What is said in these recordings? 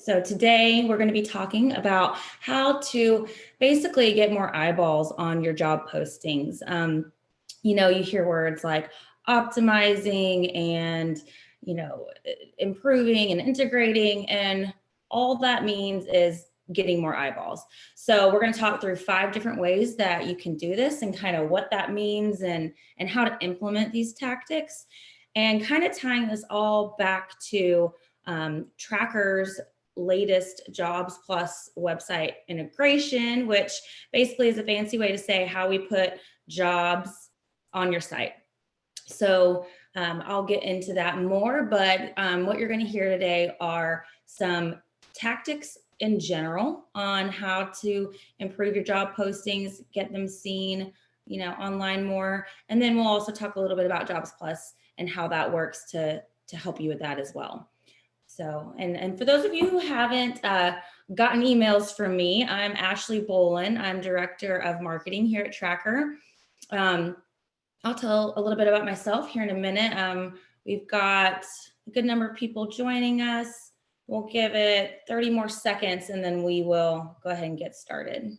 So today we're going to be talking about how to basically get more eyeballs on your job postings. You hear words like optimizing and, improving and integrating, and all that means is getting more eyeballs. So we're going to talk through 5 different ways that you can do this and kind of what that means and how to implement these tactics, and kind of tying this all back to Tracker's latest Jobs Plus website integration, which basically is a fancy way to say how we put jobs on your site. So I'll get into that more, but what you're going to hear today are some tactics in general on how to improve your job postings, get them seen, online more. And then we'll also talk a little bit about Jobs Plus and how that works to help you with that as well. So, and for those of you who haven't gotten emails from me, I'm Ashley Bolin. I'm Director of Marketing here at Tracker. I'll tell a little bit about myself here in a minute. We've got a good number of people joining us. We'll give it 30 more seconds and then we will go ahead and get started.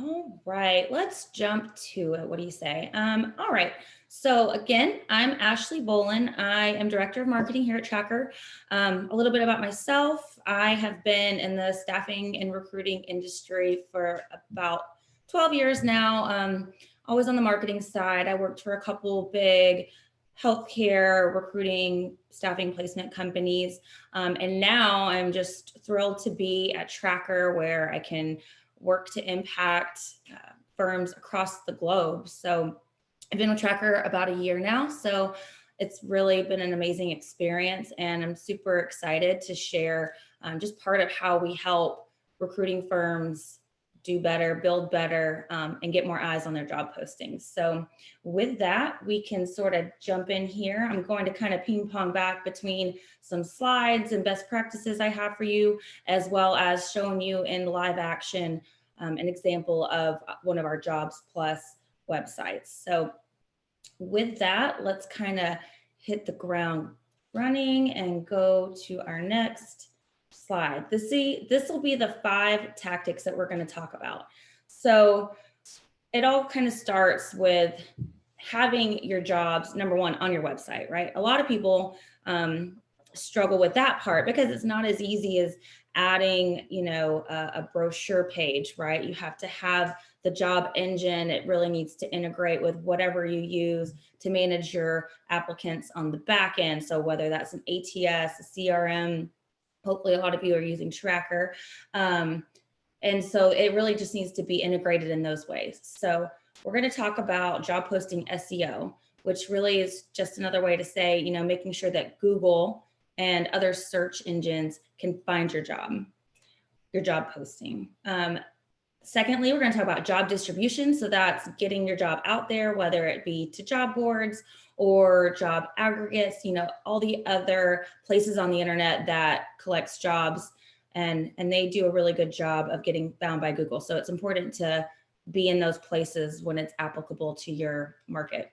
All right, let's jump to it. What do you say? All right. So again, I'm Ashley Bolin. I am Director of Marketing here at Tracker. A little bit about myself. I have been in the staffing and recruiting industry for about 12 years now. Always on the marketing side. I worked for a couple big healthcare recruiting staffing placement companies. And now I'm just thrilled to be at Tracker, where I can work to impact firms across the globe. So I've been with Tracker about a year now. So it's really been an amazing experience. And I'm super excited to share just part of how we help recruiting firms do better, build better, and get more eyes on their job postings. So with that, we can sort of jump in here. I'm going to kind of ping pong back between some slides and best practices I have for you, as well as showing you in live action an example of one of our Jobs Plus websites. So with that, let's kind of hit the ground running and go to our next slide. This will be the 5 tactics that we're going to talk about. So it all kind of starts with having your jobs, number one, on your website, right? A lot of people struggle with that part because it's not as easy as adding, a brochure page, right? You have to have the job engine. It really needs to integrate with whatever you use to manage your applicants on the back end. So whether that's an ATS, a CRM, hopefully a lot of you are using Tracker. And so it really just needs to be integrated in those ways. So we're going to talk about job posting SEO, which really is just another way to say, making sure that Google and other search engines can find your job posting. Secondly, we're going to talk about job distribution. So that's getting your job out there, whether it be to job boards or job aggregates, all the other places on the internet that collects jobs, and they do a really good job of getting found by Google. So it's important to be in those places when it's applicable to your market.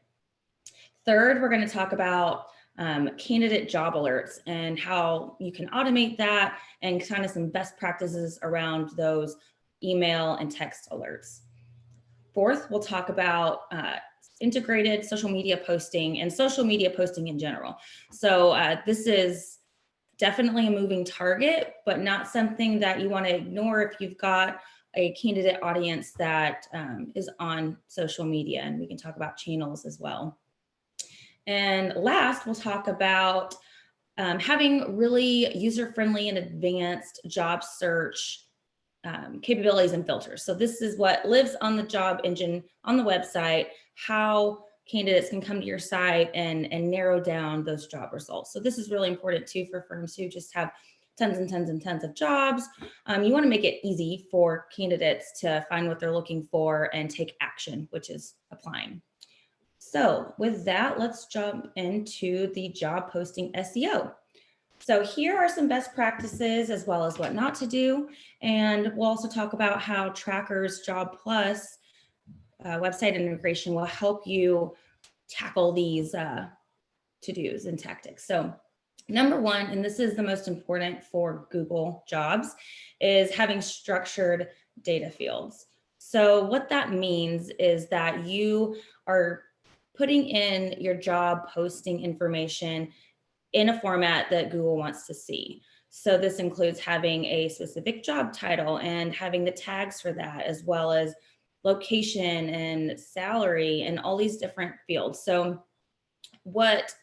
Third, we're going to talk about candidate job alerts and how you can automate that, and kind of some best practices around those email and text alerts. Fourth, we'll talk about integrated social media posting and social media posting in general. So this is definitely a moving target, but not something that you want to ignore if you've got a candidate audience that is on social media, and we can talk about channels as well. And last, we'll talk about having really user-friendly and advanced job search capabilities and filters. So this is what lives on the job engine on the website, how candidates can come to your site and narrow down those job results. So this is really important too for firms who just have tons and tons and tons of jobs. You want to make it easy for candidates to find what they're looking for and take action, which is applying. So with that, let's jump into the job posting SEO. So here are some best practices as well as what not to do. And we'll also talk about how Tracker's Job Plus website integration will help you tackle these to-dos and tactics. So number one, and this is the most important for Google Jobs, is having structured data fields. So what that means is that you are putting in your job posting information in a format that Google wants to see. So this includes having a specific job title and having the tags for that, as well as location and salary and all these different fields. So what,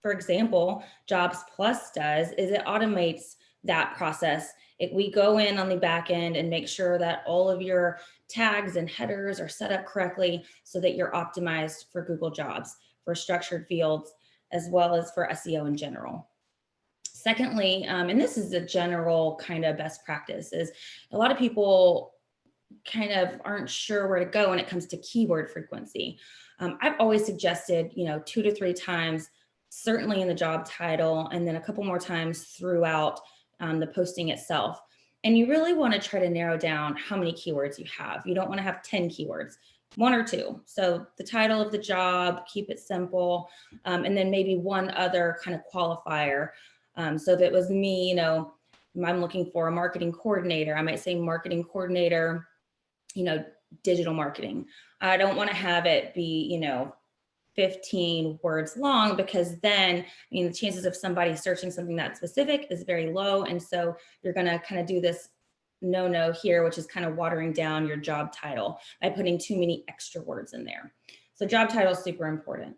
for example, Jobs Plus does is it automates that process. We go in on the back end and make sure that all of your tags and headers are set up correctly so that you're optimized for Google Jobs, for structured fields, as well as for SEO in general. Secondly, and this is a general kind of best practice, is a lot of people kind of aren't sure where to go when it comes to keyword frequency. I've always suggested, 2 to 3 times, certainly in the job title, and then a couple more times throughout the posting itself. And you really want to try to narrow down how many keywords you have. You don't want to have 10 keywords, 1 or 2. So the title of the job, keep it simple, and then maybe one other kind of qualifier. So if it was me, I'm looking for a marketing coordinator, I might say marketing coordinator, digital marketing. I don't want to have it be, 15 words long, because then, the chances of somebody searching something that specific is very low. And so you're going to kind of do this no here, which is kind of watering down your job title by putting too many extra words in there. So job title is super important.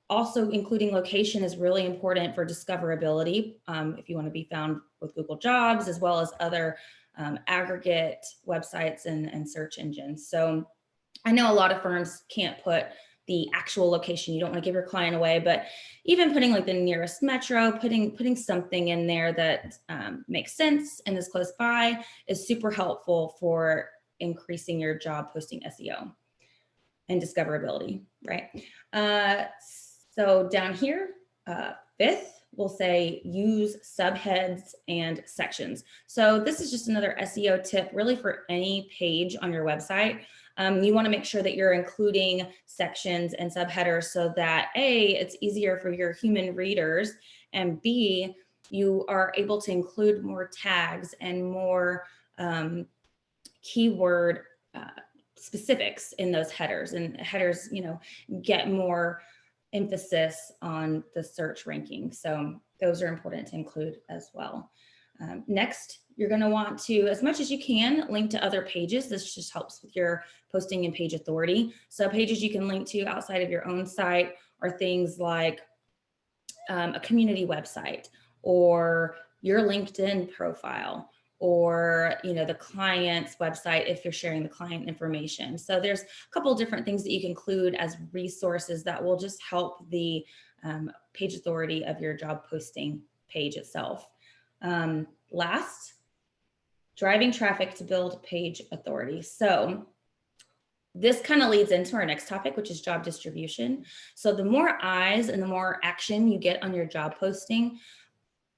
Also, including location is really important for discoverability. If you want to be found with Google Jobs, as well as other aggregate websites and search engines. So I know a lot of firms can't put the actual location. You don't want to give your client away, but even putting like the nearest metro, putting something in there that makes sense and is close by is super helpful for increasing your job posting SEO and discoverability, right? So down here, 5th, we'll say use subheads and sections. So this is just another SEO tip really for any page on your website. You want to make sure that you're including sections and subheaders so that A, it's easier for your human readers, and B, you are able to include more tags and more keyword specifics in those headers, and headers, get more emphasis on the search ranking. So those are important to include as well. Next, you're going to want to, as much as you can, link to other pages. This just helps with your posting and page authority. So pages you can link to outside of your own site are things like a community website, or your LinkedIn profile, or the client's website if you're sharing the client information. So there's a couple of different things that you can include as resources that will just help the page authority of your job posting page itself. Last, driving traffic to build page authority. So this kind of leads into our next topic, which is job distribution. So the more eyes and the more action you get on your job posting,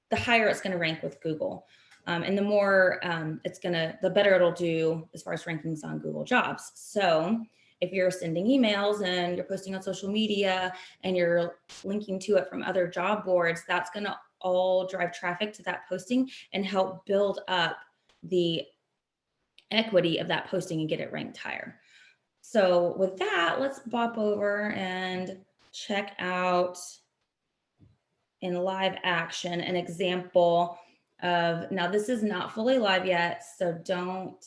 the higher it's going to rank with Google. And the more the better it'll do as far as rankings on Google Jobs. So if you're sending emails and you're posting on social media and you're linking to it from other job boards, that's going to all drive traffic to that posting and help build up the equity of that posting and get it ranked higher. So with that, let's bop over and check out in live action an example of, now this is not fully live yet, so don't,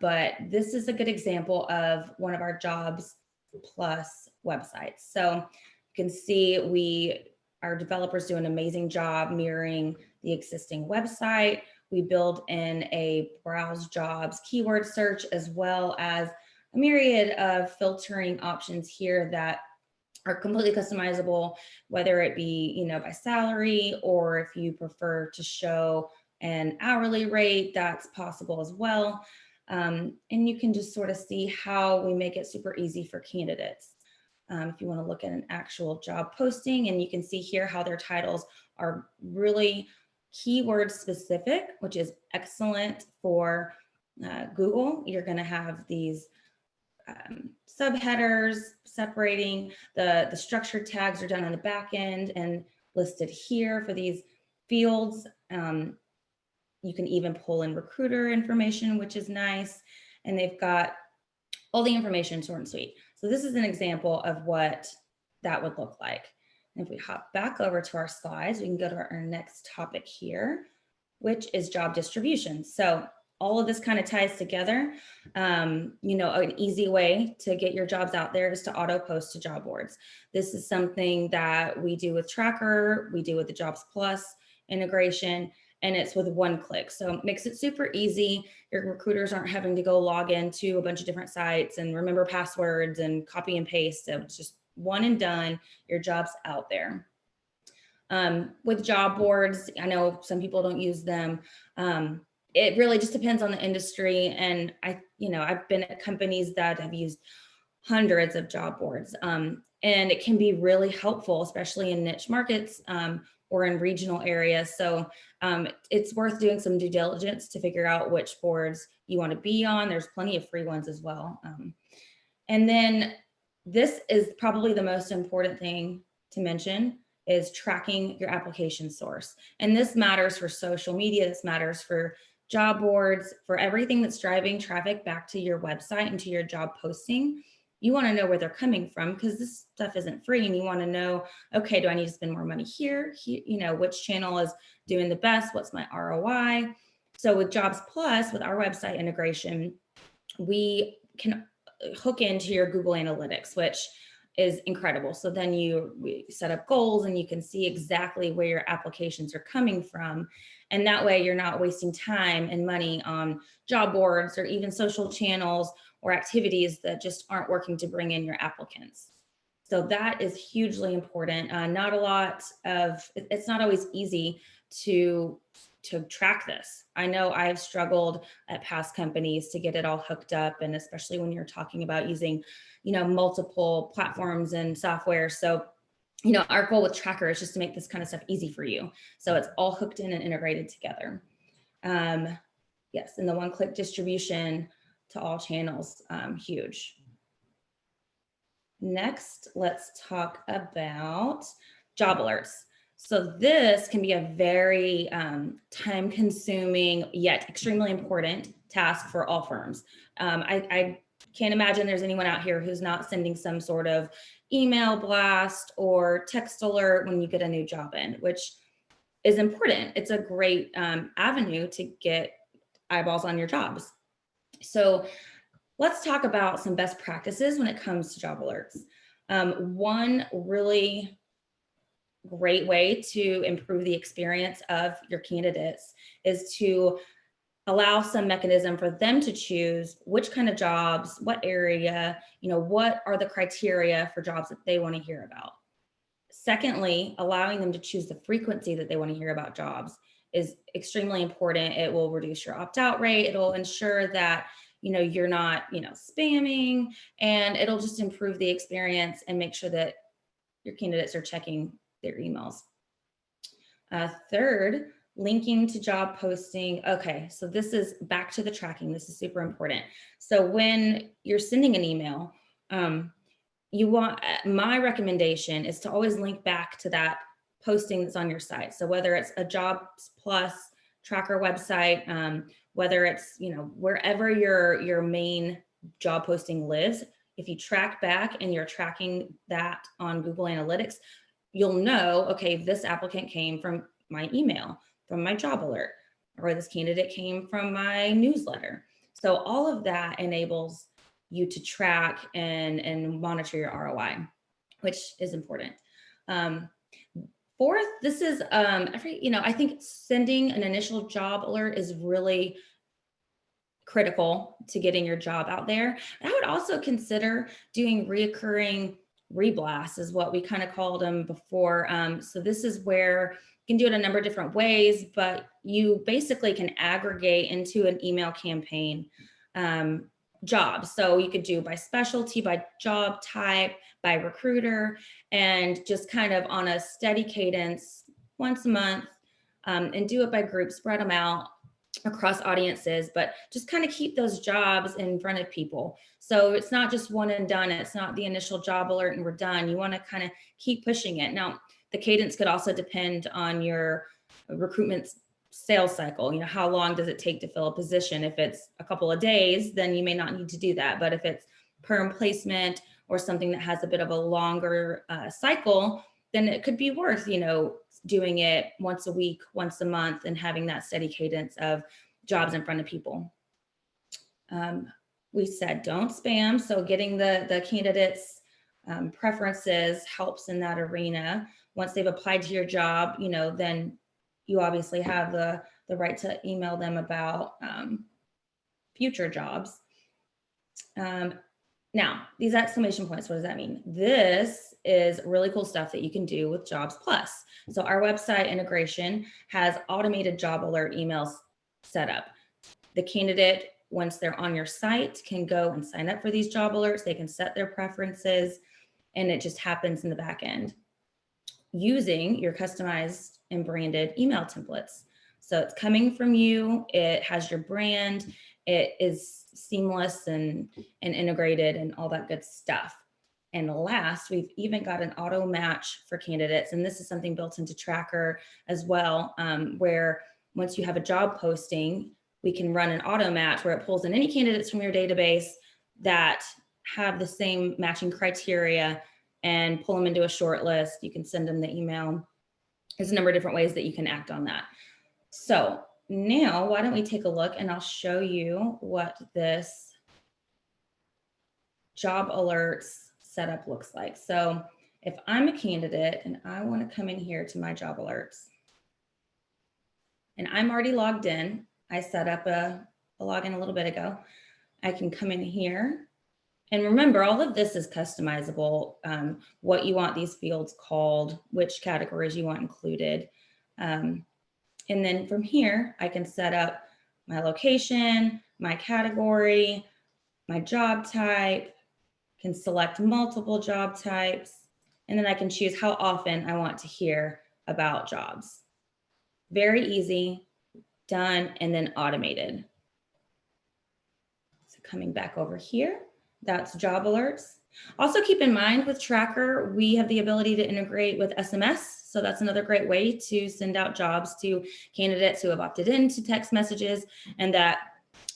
but this is a good example of one of our Jobs Plus websites. So you can see our developers do an amazing job mirroring the existing website. We build in a browse jobs keyword search, as well as a myriad of filtering options here that are completely customizable, whether it be, by salary, or if you prefer to show an hourly rate, that's possible as well. And you can just sort of see how we make it super easy for candidates. If you want to look at an actual job posting, and you can see here how their titles are really keyword specific, which is excellent for Google. You're going to have these subheaders separating. The structured tags are done on the back end and listed here for these fields. You can even pull in recruiter information, which is nice. And they've got all the information short and sweet. So this is an example of what that would look like. And if we hop back over to our slides, we can go to our next topic here, which is job distribution. So all of this kind of ties together. An easy way to get your jobs out there is to auto post to job boards. This is something that we do with Tracker, we do with the Jobs Plus integration, and it's with one click. So it makes it super easy. Your recruiters aren't having to go log into a bunch of different sites and remember passwords and copy and paste. So it's just one and done. Your job's out there. With job boards, I know some people don't use them. It really just depends on the industry. And I've been at companies that have used hundreds of job boards. And it can be really helpful, especially in niche markets or in regional areas. So it's worth doing some due diligence to figure out which boards you want to be on. There's plenty of free ones as well. And then this is probably the most important thing to mention, is tracking your application source. And this matters for social media. This matters for job boards, for everything that's driving traffic back to your website and to your job posting. You want to know where they're coming from, because this stuff isn't free, and you want to know, okay, do I need to spend more money here? Which channel is doing the best? What's my ROI? So with Jobs Plus, with our website integration, we can hook into your Google Analytics, which is incredible. So then we set up goals, and you can see exactly where your applications are coming from. And that way you're not wasting time and money on job boards or even social channels or activities that just aren't working to bring in your applicants. So that is hugely important. It's not always easy to track this. I know I've struggled at past companies to get it all hooked up, and especially when you're talking about using, multiple platforms and software. So, our goal with Tracker is just to make this kind of stuff easy for you. So it's all hooked in and integrated together. Yes, and the one-click distribution to all channels, huge. Next, let's talk about job alerts. So this can be a very time-consuming yet extremely important task for all firms. I can't imagine there's anyone out here who's not sending some sort of email blast or text alert when you get a new job in, which is important. It's a great avenue to get eyeballs on your jobs. So let's talk about some best practices when it comes to job alerts. One really great way to improve the experience of your candidates is to allow some mechanism for them to choose which kind of jobs, what area, what are the criteria for jobs that they want to hear about. Secondly, allowing them to choose the frequency that they want to hear about jobs is extremely important. It will reduce your opt-out rate. It'll ensure that you're not spamming, and it'll just improve the experience and make sure that your candidates are checking their emails. Third, linking to job posting. Okay, so this is back to the tracking. This is super important. So when you're sending an email, my recommendation is to always link back to that posting that's on your site. So whether it's a Jobs Plus Tracker website, whether it's wherever your main job posting lives, if you track back and you're tracking that on Google Analytics, you'll know, okay, this applicant came from my email, from my job alert, or this candidate came from my newsletter. So all of that enables you to track and monitor your ROI, which is important. Fourth, this is I think sending an initial job alert is really critical to getting your job out there. I would also consider doing reoccurring reblasts is what we kind of called them before. So this is where you can do it a number of different ways, but you basically can aggregate into an email campaign jobs. So you could do by specialty, by job type, by recruiter, and just kind of on a steady cadence once a month, and do it by group, spread them out across audiences, but just kind of keep those jobs in front of people. So it's not just one and done. It's not the initial job alert and we're done. You want to kind of keep pushing it. Now, the cadence could also depend on your recruitment sales cycle. You know, how long does it take to fill a position? If it's a couple of days, then you may not need to do that. But if it's perm placement or something that has a bit of a longer cycle, then it could be worth, you know, doing it once a week, once a month, and having that steady cadence of jobs in front of people. We said don't spam. So getting the candidates' preferences helps in that arena. Once they've applied to your job, you know, then you obviously have the right to email them about future jobs. Now, these exclamation points, what does that mean? This is really cool stuff that you can do with Jobs Plus. So our website integration has automated job alert emails set up. The candidate, once they're on your site, can go and sign up for these job alerts. They can set their preferences, and it just happens in the back end using your customized and branded email templates. So it's coming from you. It has your brand. It is seamless and integrated and all that good stuff. And last, we've even got an auto match for candidates. And this is something built into Tracker as well, where once you have a job posting, we can run an auto match where it pulls in any candidates from your database that have the same matching criteria and pull them into a short list. You can send them the email. There's a number of different ways that you can act on that. So now why don't we take a look and I'll show you what this job alerts setup looks like. So if I'm a candidate and I want to come in here to my job alerts and I'm already logged in, I set up a login a little bit ago. I can come in here. And remember, all of this is customizable, what you want these fields called, which categories you want included. And then from here, I can set up my location, my category, my job type, can select multiple job types, and then I can choose how often I want to hear about jobs. Very easy, done, and then automated. So coming back over here, that's job alerts. Also keep in mind with Tracker, we have the ability to integrate with SMS. So that's another great way to send out jobs to candidates who have opted into text messages and that,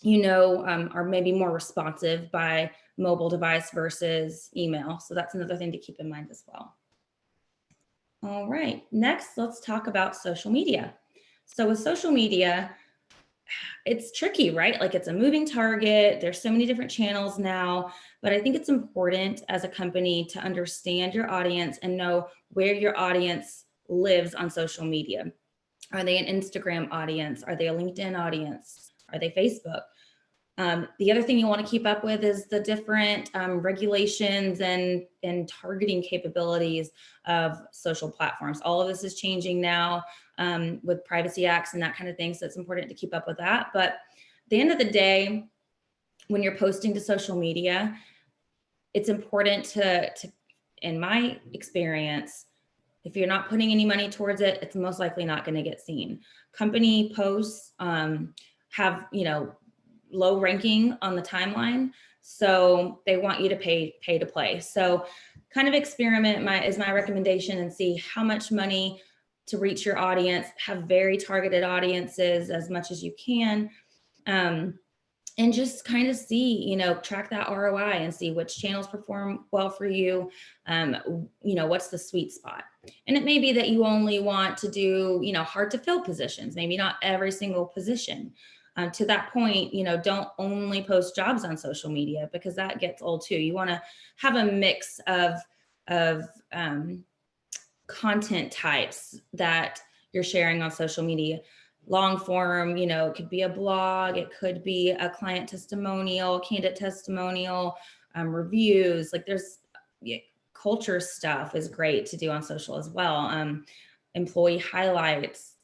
you know, are maybe more responsive by mobile device versus email. So that's another thing to keep in mind as well. All right, next, let's talk about social media. So with social media, it's tricky, right? Like it's a moving target. There's so many different channels now, but I think it's important as a company to understand your audience and know where your audience lives on social media. Are they an Instagram audience? Are they a LinkedIn audience? Are they Facebook? The other thing you want to keep up with is the different regulations and targeting capabilities of social platforms. All of this is changing now with privacy acts and that kind of thing. So it's important to keep up with that. But at the end of the day, when you're posting to social media, it's important to in my experience, if you're not putting any money towards it, it's most likely not going to get seen. Company posts have, you know, low ranking on the timeline. So they want you to pay to play. So kind of experiment is my recommendation and see how much money to reach your audience, have very targeted audiences as much as you can. And just kind of see, you know, track that ROI and see which channels perform well for you. You know, what's the sweet spot? And it may be that you only want to do, you know, hard to fill positions, maybe not every single position. To that point, you know, don't only post jobs on social media because that gets old too. You want to have a mix of content types that you're sharing on social media. Long form, you know, it could be a blog, it could be a client testimonial, candidate testimonial, reviews. Like there's culture stuff is great to do on social as well. Employee highlights.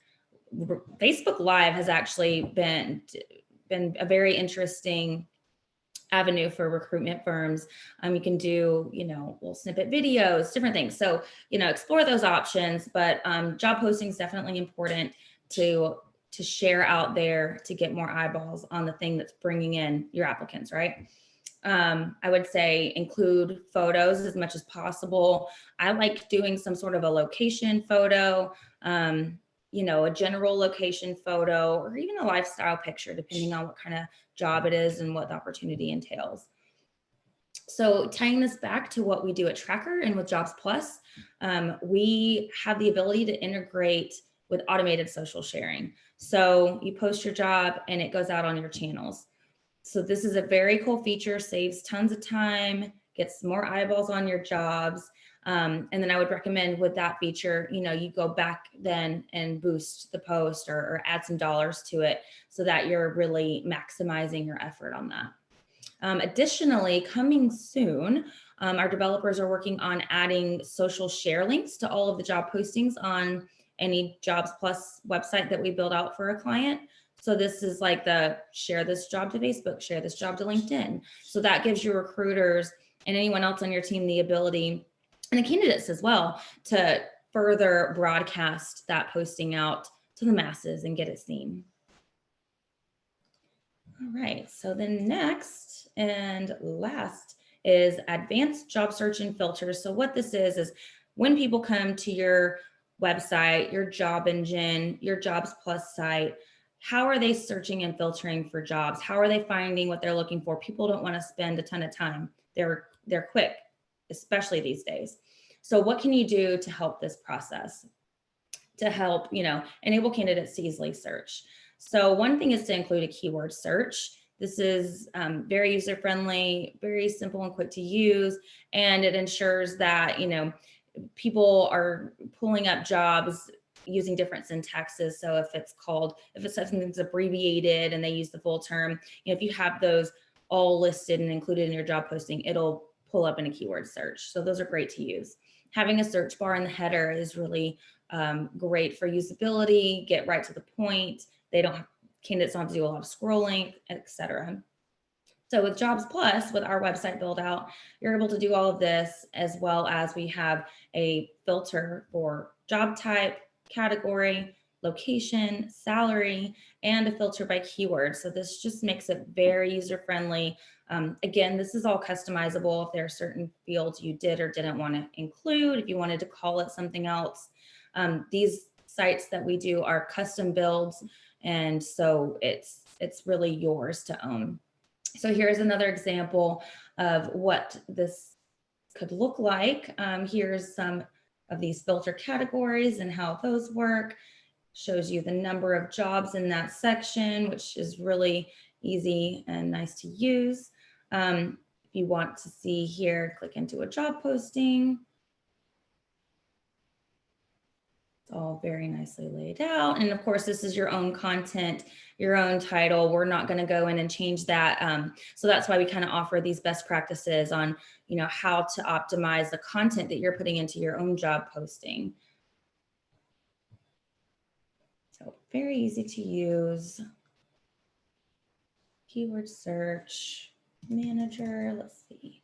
Facebook Live has actually been a very interesting avenue for recruitment firms. You can do, little snippet videos, different things. So, explore those options, but job posting is definitely important to share out there to get more eyeballs on the thing that's bringing in your applicants, right? I would say include photos as much as possible. I like doing some sort of a location photo, a general location photo, or even a lifestyle picture, depending on what kind of job it is and what the opportunity entails. So tying this back to what we do at Tracker and with Jobs Plus, we have the ability to integrate with automated social sharing. So you post your job and it goes out on your channels. So this is a very cool feature, saves tons of time, gets more eyeballs on your jobs. And then I would recommend with that feature, you go back then and boost the post or add some dollars to it so that you're really maximizing your effort on that. Additionally, coming soon, our developers are working on adding social share links to all of the job postings on any Jobs Plus website that we build out for a client. So this is like the share this job to Facebook, share this job to LinkedIn. So that gives your recruiters and anyone else on your team the ability, and the candidates as well, to further broadcast that posting out to the masses and get it seen. All right, so then next and last is advanced job search and filters. So what this is when people come to your website, your job engine, your Jobs Plus site, how are they searching and filtering for jobs? How are they finding what they're looking for? People don't want to spend a ton of time. They're quick, especially these days. So what can you do to help this process? To help, enable candidates to easily search. So one thing is to include a keyword search. This is very user-friendly, very simple and quick to use, and it ensures that, people are pulling up jobs using different syntaxes. So if something's abbreviated and they use the full term, if you have those all listed and included in your job posting, it'll pull up in a keyword search. So those are great to use. Having a search bar in the header is really great for usability, get right to the point. Candidates don't have to do a lot of scrolling, etc. So with Jobs Plus, with our website build out, you're able to do all of this, as well as we have a filter for job type, category, location, salary, and a filter by keyword. So this just makes it very user-friendly. Again, this is all customizable if there are certain fields you did or didn't want to include, if you wanted to call it something else. These sites that we do are custom builds, and so it's really yours to own. So here's another example of what this could look like. Here's some of these filter categories and how those work. Shows you the number of jobs in that section, which is really easy and nice to use. If you want to see here, click into a job posting. All very nicely laid out. And of course, this is your own content, your own title. We're not going to go in and change that. So that's why we kind of offer these best practices on, how to optimize the content that you're putting into your own job posting. So very easy to use. Keyword search manager. Let's see.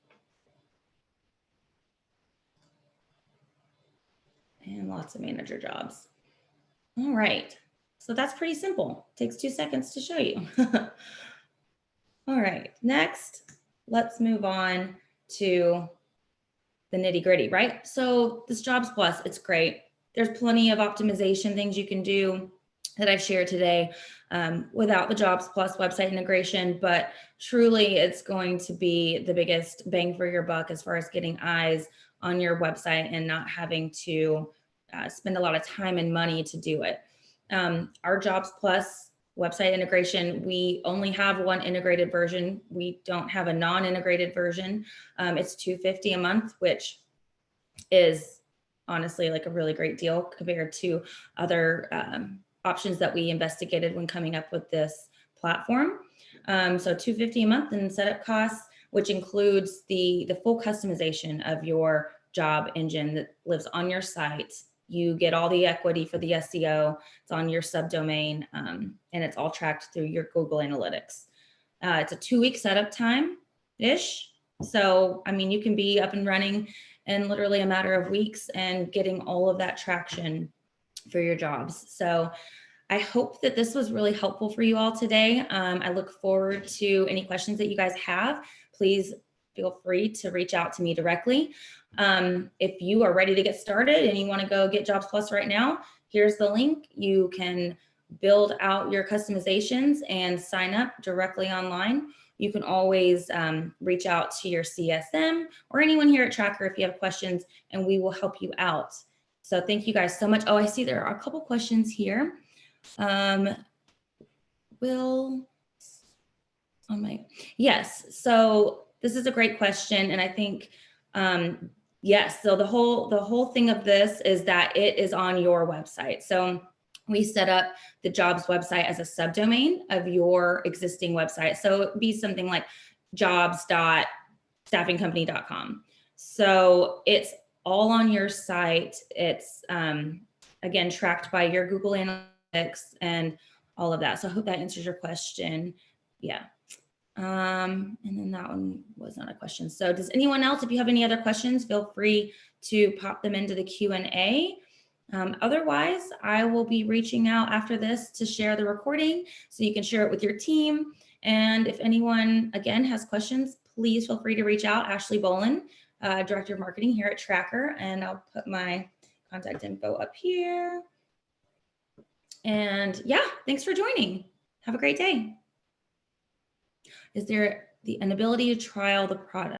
And lots of manager jobs. All right, so that's pretty simple. Takes 2 seconds to show you. All right, next, let's move on to the nitty gritty, right? So this Jobs Plus, it's great. There's plenty of optimization things you can do that I've shared today without the Jobs Plus website integration, but truly it's going to be the biggest bang for your buck as far as getting eyes on your website and not having to spend a lot of time and money to do it. Our Jobs Plus website integration, we only have one integrated version. We don't have a non-integrated version. It's $250 a month, which is honestly like a really great deal compared to other options that we investigated when coming up with this platform. So $250 a month in setup costs, which includes the full customization of your job engine that lives on your site. You get all the equity for the SEO. It's on your subdomain, and it's all tracked through your Google Analytics. It's a 2-week setup time-ish. So, I mean, you can be up and running in literally a matter of weeks and getting all of that traction for your jobs. So I hope that this was really helpful for you all today. I look forward to any questions that you guys have. Please feel free to reach out to me directly. If you are ready to get started and you want to go get Jobs Plus right now, here's the link. You can build out your customizations and sign up directly online. You can always reach out to your CSM or anyone here at Tracker if you have questions, and we will help you out. So thank you guys so much. Oh, I see there are a couple questions here. Yes, so this is a great question, and I think yes, so the whole thing of this is that it is on your website. So we set up the jobs website as a subdomain of your existing website. So it would be something like jobs.staffingcompany.com. So it's all on your site. It's again tracked by your Google Analytics and all of that. So I hope that answers your question. Yeah. And then that one was not a question. So does anyone else, if you have any other questions, feel free to pop them into the Q&A. Otherwise, I will be reaching out after this to share the recording so you can share it with your team. And if anyone, again, has questions, please feel free to reach out. Ashley Bolin, Director of Marketing here at Tracker, and I'll put my contact info up here. And yeah, thanks for joining. Have a great day. Is there an ability to trial the product?